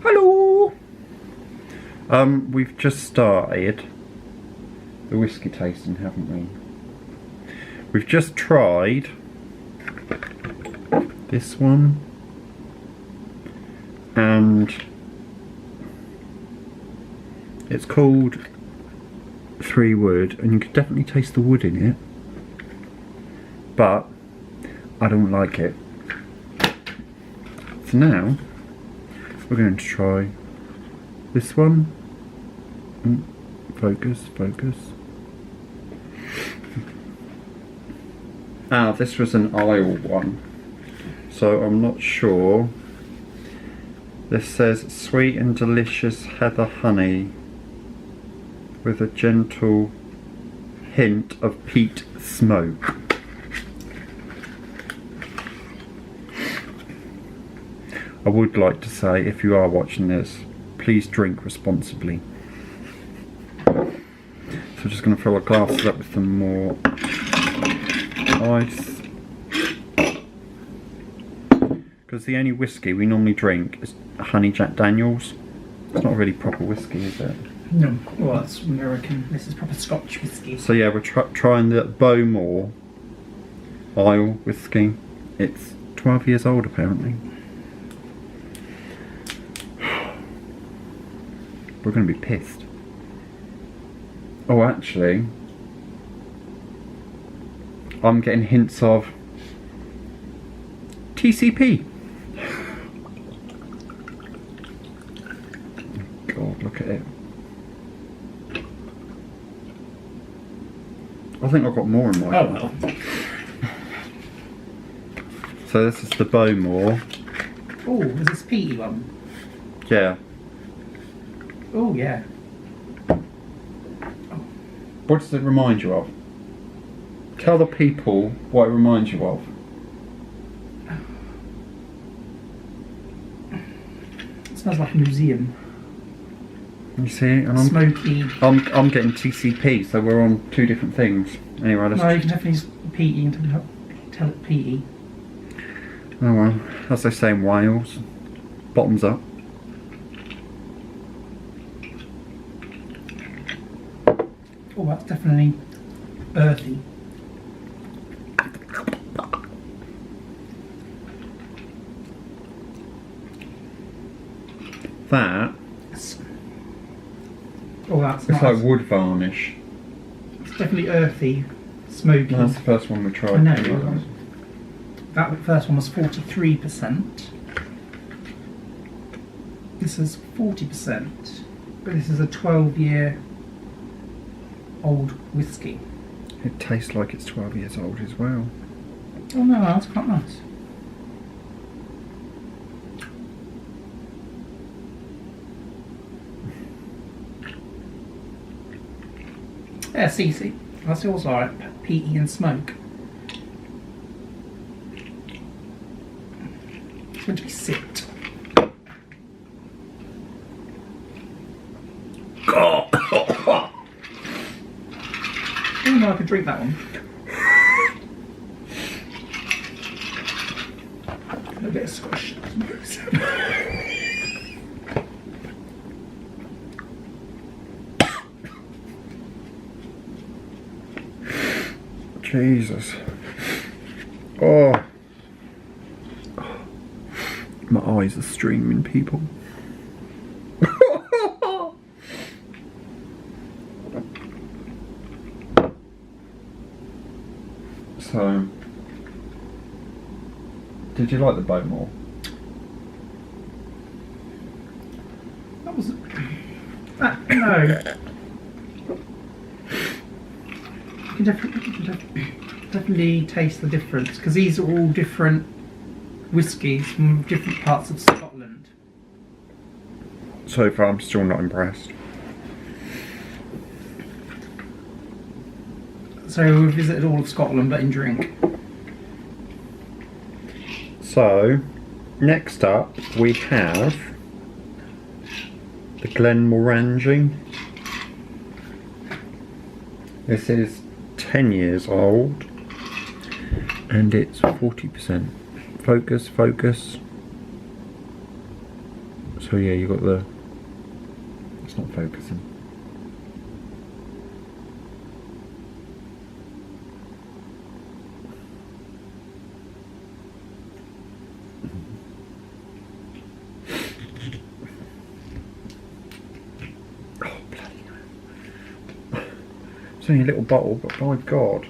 Hello! We've just started the whiskey tasting, haven't we? We've just tried this one and it's called 3 Wood, and you can definitely taste the wood in it, but I don't like it. So now we're going to try this one. Focus. Ah, this was an aisle one, so I'm not sure. This says sweet and delicious heather honey with a gentle hint of peat smoke. I would like to say, if you are watching this, please drink responsibly. So I'm just going to fill our glasses up with some more ice. Because the only whiskey we normally drink is honey Jack Daniels. It's not really proper whiskey, is it? No, well, it's American. This is proper Scotch whiskey. So yeah, we're trying the Bowmore Isle whiskey. It's 12 years old apparently. We're going to be pissed. Oh, actually, I'm getting hints of TCP. God, look at it. I think I've got more in my Oh well. So this is the Bowmore. Oh, is this peaty one? Yeah. Oh yeah. What does it remind you of? Tell the people what it reminds you of. It smells like a museum. You see, and Smoky. I'm getting TCP, so we're on 2 different things. Anyway, let's. No, you can definitely peaty and tell it peaty. Oh well, as they say in Wales, bottoms up. Oh, that's definitely earthy. That. Oh, that's It's nice. like wood varnish. It's definitely earthy, smoky. That's the first one we tried. I know. That first one was 43%. This is 40%, but this is a 12-year-old whiskey. It tastes like it's 12 years old as well. Oh no, that's quite nice. Yeah, see, that's also alright, peaty and smoke. It's meant to be sipped. Oh no, I could drink that one. A bit of Scotch. Jesus. Oh. My eyes are streaming, people. So, did you like the Bowmore? That was... no. You can definitely taste the difference, because these are all different whiskies from different parts of Scotland. So far, I'm still not impressed. So we visited all of Scotland, but in drink. So, next up we have the Glenmorangie. This is 10 years old and it's 40%. Focus. So yeah, you got the. It's not focusing. Oh bloody hell! It's only a little bottle, but by God,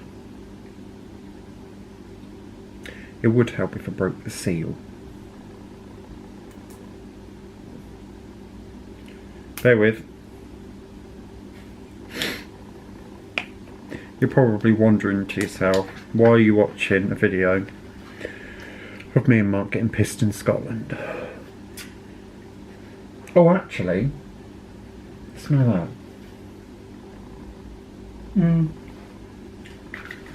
it would help if I broke the seal. Bear with. You're probably wondering to yourself, why are you watching a video of me and Mark getting pissed in Scotland? Oh, actually, smell that.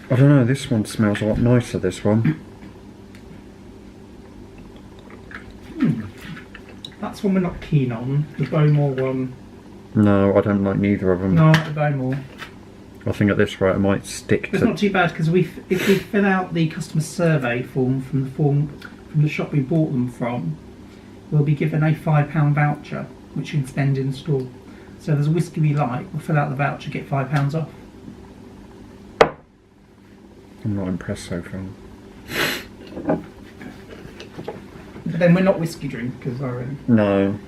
I don't know, this one smells a lot nicer, this one. That's one we're not keen on. The Bowmore one. No, I don't like neither of them. No, the Bowmore. I think at this rate I might stick It's to... not too bad because if we fill out the customer survey form from the shop we bought them from, we'll be given a £5 voucher which you can spend in store. So if there's a whisky we like, we'll fill out the voucher, get £5 off. I'm not impressed so far. But then we're not whisky drinkers, are we? No,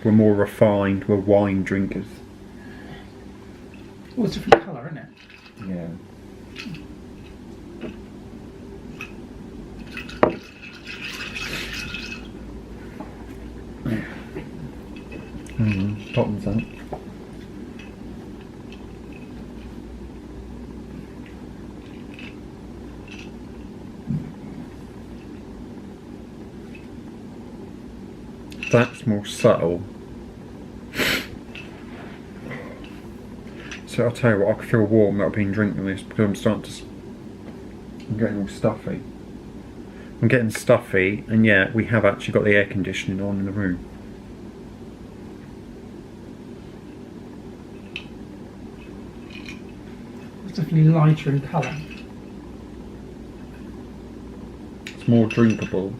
we're more refined, we're wine drinkers. Well, it's a different colour, isn't it? Yeah. Bottoms up. That's more subtle. So I'll tell you what, I can feel warm that I've been drinking this because I'm starting to... I'm getting all stuffy. I'm getting stuffy, and yeah, we have actually got the air conditioning on in the room. It's definitely lighter in colour. It's more drinkable.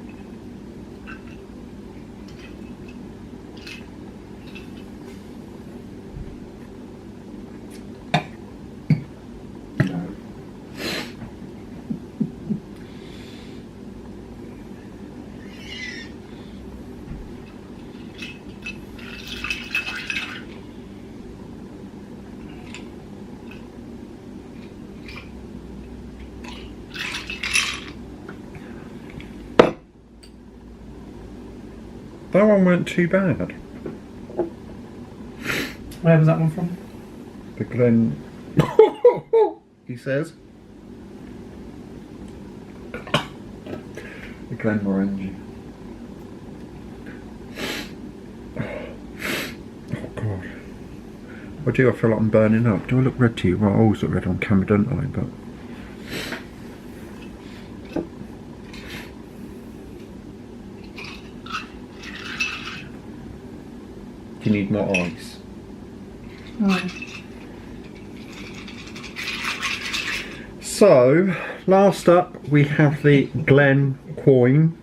That one weren't too bad. Where was that one from? The Glen... he says. The Glen Orange. Oh God. I do, I feel like I'm burning up. Do I look red to you? Well, I always look red on camera, don't I? But... do you need more ice? No. So, last up we have the Glen Coin,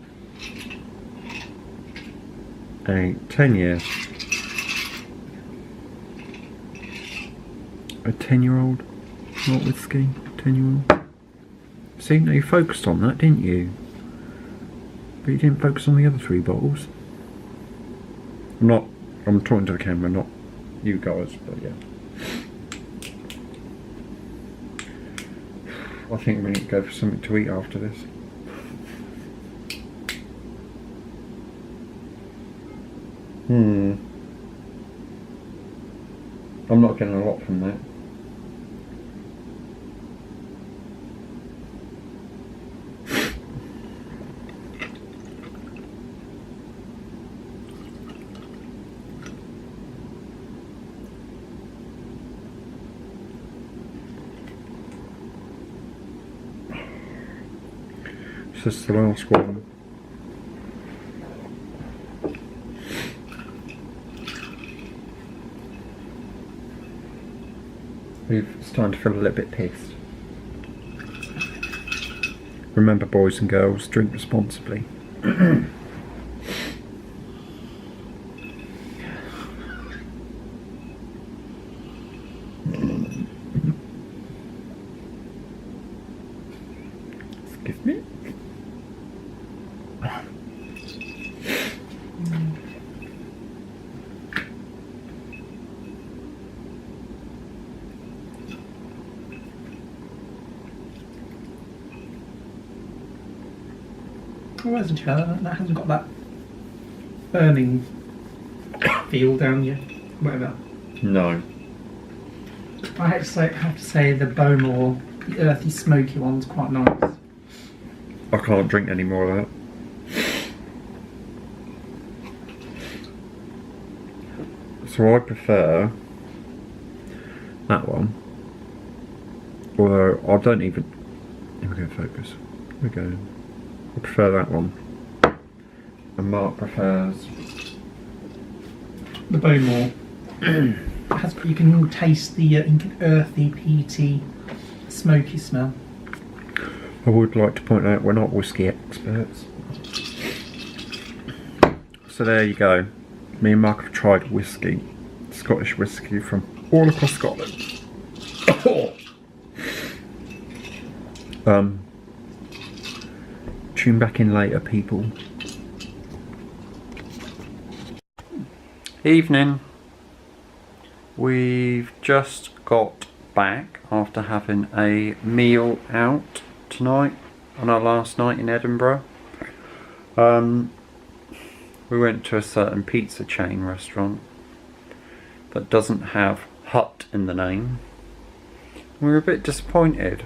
a 10-year, a 10-year-old malt whiskey, 10-year-old. See, now you focused on that, didn't you? But you didn't focus on the other 3 bottles. I'm talking to the camera, not you guys, but yeah. I think we need to go for something to eat after this. I'm not getting a lot from that. This is the last one. It's starting to feel a little bit pissed. Remember, boys and girls, drink responsibly. neutral, isn't it? That hasn't got that burning feel down you. Whatever. No. I have to say the Bowmore, the earthy, smoky one's quite nice. I can't drink any more of that. So I prefer that one. Although I don't even. Here we go, focus. Here we go. I prefer that one. And Mark prefers the Bowmore. You can taste the earthy, peaty, smoky smell. I would like to point out we're not whiskey experts. So there you go. Me and Mark have tried whiskey, Scottish whiskey from all across Scotland. Tune back in later, people. Evening. We've just got back after having a meal out tonight on our last night in Edinburgh. We went to a certain pizza chain restaurant that doesn't have hut in the name. We were a bit disappointed.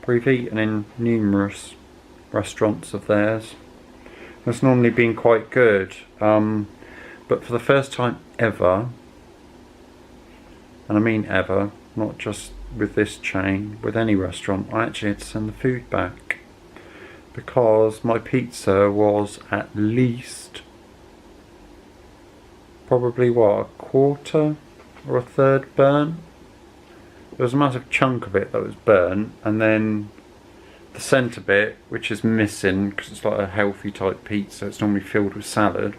We've eaten in numerous restaurants of theirs. It's normally been quite good, but for the first time ever, and I mean ever, not just with this chain, with any restaurant, I actually had to send the food back because my pizza was at least probably what, a quarter or a third burnt. There was a massive chunk of it that was burnt, and then the centre bit, which is missing because it's like a healthy type pizza, it's normally filled with salad.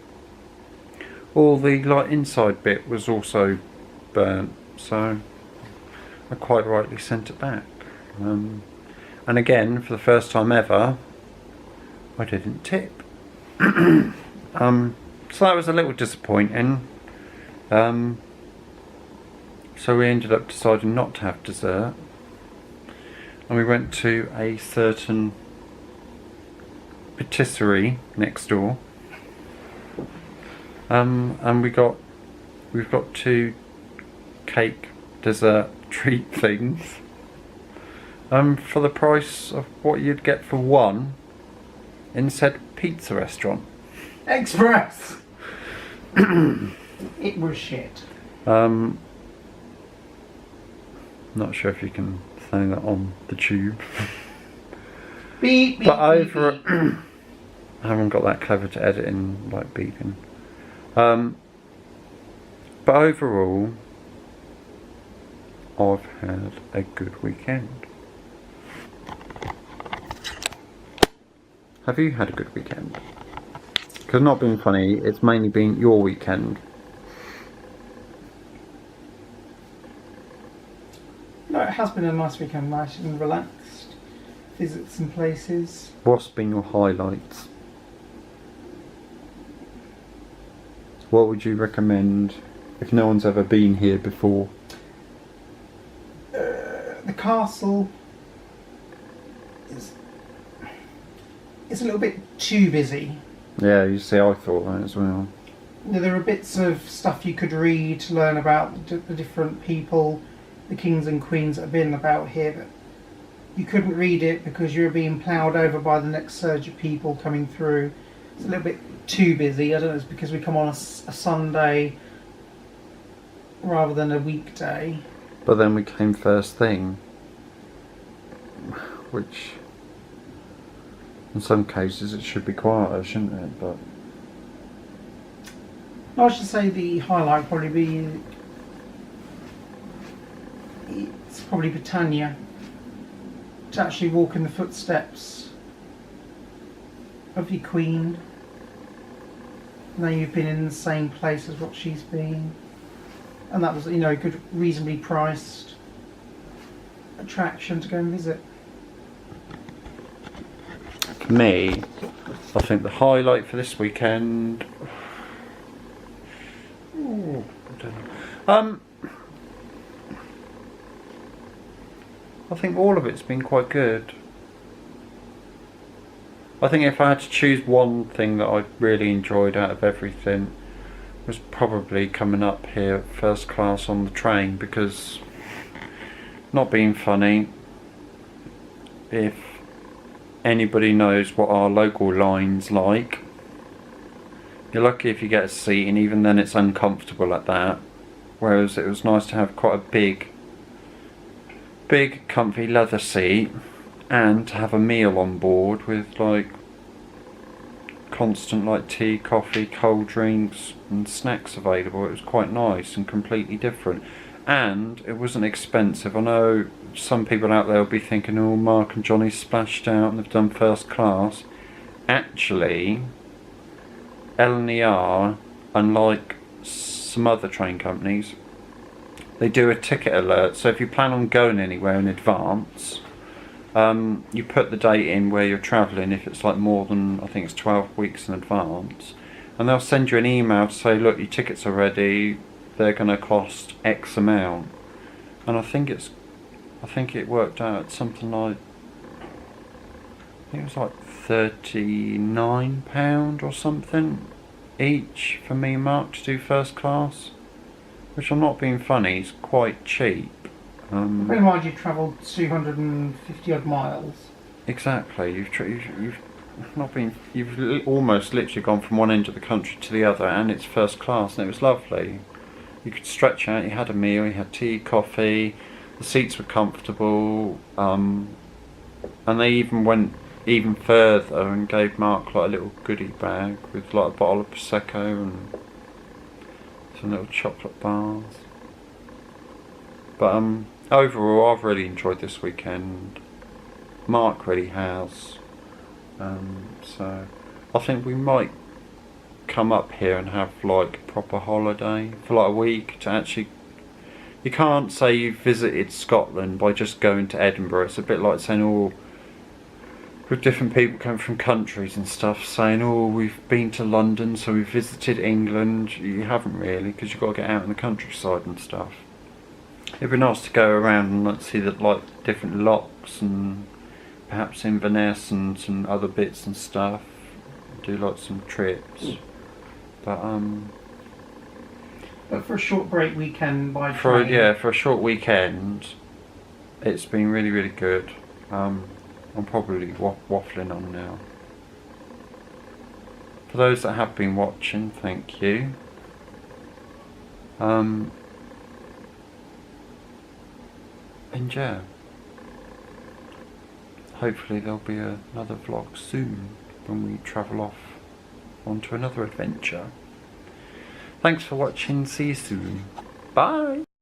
All the like inside bit was also burnt, so I quite rightly sent it back. And again, for the first time ever, I didn't tip. So that was a little disappointing. So we ended up deciding not to have dessert, and we went to a certain patisserie next door, and we've got 2 cake dessert treat things for the price of what you'd get for one in said pizza restaurant. Express. It was shit. Not sure if you can say that on the tube. Beep, beep, But beep, beep. I haven't got that clever to edit in like beeping. But overall, I've had a good weekend. Have you had a good weekend? Because not being funny, it's mainly been your weekend. No, it has been a nice weekend, nice and relaxed. Visit some places. What's been your highlights? What would you recommend if no one's ever been here before? The castle is a little bit too busy. Yeah, you see, I thought that as well. There are bits of stuff you could read to learn about the different people, the kings and queens that have been about here, but you couldn't read it because you were being ploughed over by the next surge of people coming through. It's a little bit too busy. I don't know, it's because we come on a Sunday rather than a weekday. But then we came first thing, which in some cases it should be quieter, shouldn't it? But I should say the highlight would probably be, it's probably Britannia. To actually walk in the footsteps of your queen. Now you've been in the same place as what she's been, and that was, a good, reasonably priced attraction to go and visit. for me, I think the highlight for this weekend. Ooh, I don't know. I think all of it's been quite good. I think if I had to choose one thing that I really enjoyed out of everything, was probably coming up here first class on the train, because, not being funny, if anybody knows what our local line's like, you're lucky if you get a seat, and even then it's uncomfortable at that. Whereas it was nice to have quite a big comfy leather seat, and to have a meal on board with like constant like tea, coffee, cold drinks and snacks available. It was quite nice and completely different, and it wasn't expensive. I know some people out there will be thinking, oh, Mark and Johnny splashed out and they've done first class. Actually, L&ER, unlike some other train companies, they do a ticket alert. So if you plan on going anywhere in advance, you put the date in where you're travelling, if it's like more than, I think it's 12 weeks in advance, and they'll send you an email to say, look, your tickets are ready, they're going to cost X amount. And I think it worked out at something like, I think it was like £39 or something each for me and Mark to do first class, which, I'm not being funny, is quite cheap. Bear in mind you travelled 250 odd miles. Exactly. You've not been. You've almost literally gone from one end of the country to the other, and it's first class, and it was lovely. You could stretch out. You had a meal. You had tea, coffee. The seats were comfortable, and they even went even further and gave Mark like a little goodie bag with like a bottle of prosecco and some little chocolate bars. But overall, I've really enjoyed this weekend. Mark really has. So I think we might come up here and have like a proper holiday for like a week to actually. You can't say you've visited Scotland by just going to Edinburgh. It's a bit like saying, oh, with different people coming from countries and stuff, saying, oh, we've been to London, so we've visited England. You haven't really, because you've got to get out in the countryside and stuff. It'd be nice to go around and like, see the like different locks and perhaps Inverness and some other bits and stuff. Do like some trips, but for a short break weekend by train. For a short weekend, it's been really, really good. I'm probably waffling on now. For those that have been watching, thank you. And yeah, hopefully there'll be another vlog soon when we travel off onto another adventure. Thanks for watching, see you soon. Bye!